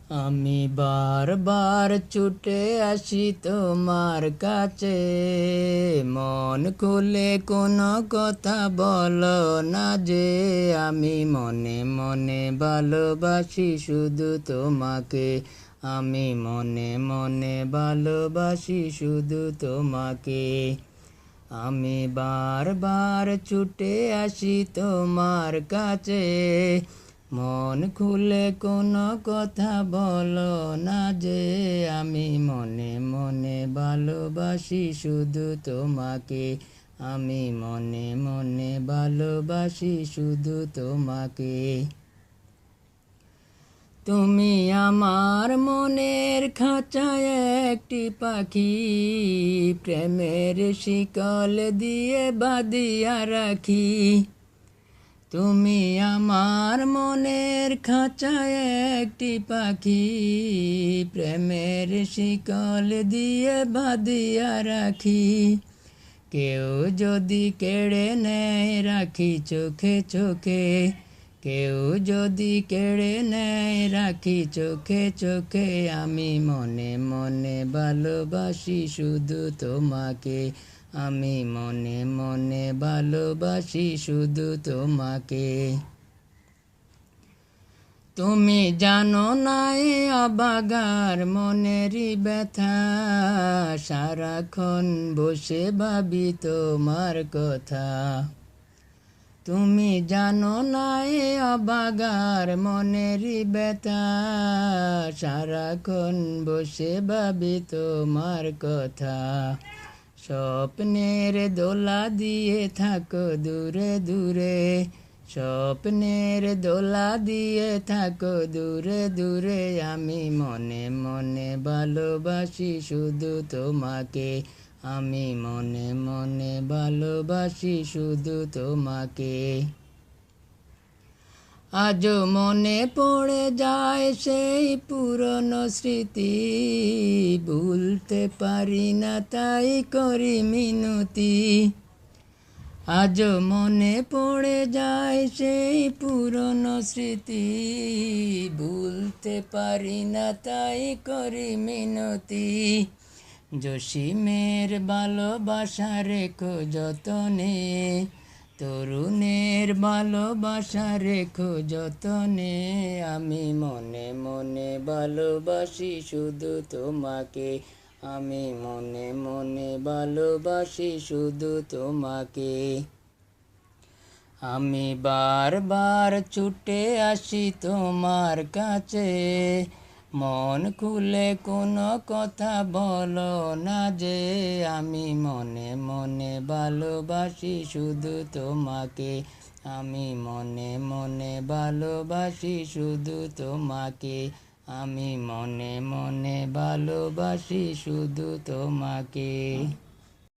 আমি বারবার ছুটে আসি তোমার কাছে, মন খুলে কোনো কথা বলো না যে। আমি মনে মনে ভালোবাসি শুধু তোমাকে, আমি মনে মনে ভালোবাসি শুধু তোমাকে। আমি বারবার ছুটে আসি তোমার কাছে, মন খুলে কোনো কথা বলো না যে। আমি মনে মনে ভালোবাসি শুধু তোমাকে, আমি মনে মনে ভালোবাসি শুধু তোমাকে। তুমি আমার মনের খাঁচায় একটি পাখি, প্রেমের শিকল দিয়ে বাঁধিয়া রাখি। তুমি আমার মনের খাঁচায় একটি পাখি, প্রেমের শিকল দিয়ে বাঁধিয়া রাখি। কেউ যদি কেড়ে নেয় রাখি চোখে চোখে, কেউ যদি কেড়ে নেয় রাখি চোখে চোখে। আমি মনে মনে ভালোবাসি শুধু তোমাকে, আমি মনে মনে ভালোবাসি শুধু তোমাকে। তুমি জানো না এ অবাগার মনেরই ব্যথা, সারাক্ষণ বসে ভাবি তোমার কথা। তুমি জানো না এ অবাগার মনেরই ব্যথা, সারাক্ষণ বসে ভাবি তোমার কথা। স্বপ্নের দোলা দিয়ে থাকো দূরে দূরে, স্বপ্নের দোলা দিয়ে থাকো দূরে দূরে। আমি মনে মনে ভালোবাসি শুধু তোমাকে, আমি মনে মনে ভালোবাসি শুধু তোমাকে। আজও মনে পড়ে যায় সেই পুরনো স্মৃতি, ভুলতে পারি না তাই করি মিনতি। আজও মনে পড়ে যায় সেই পুরনো স্মৃতি, ভুলতে পারি না তাই করি মিনতি। জসিমের ভালোবাসা রেখো যতনে, তরুণের ভালোবাসা রেখো যতনে। আমি মনে মনে ভালোবাসি শুধু তোমাকে, আমি মনে মনে ভালোবাসি শুধু তোমাকে। আমি বারবার ছুটে আসি তোমার কাছে, মন খুলে কোনো কথা বলো না যে। আমি মনে মনে ভালোবাসি শুধু তোমাকে, আমি মনে মনে ভালোবাসি শুধু তোমাকে, আমি মনে মনে ভালোবাসি শুধু তোমাকে।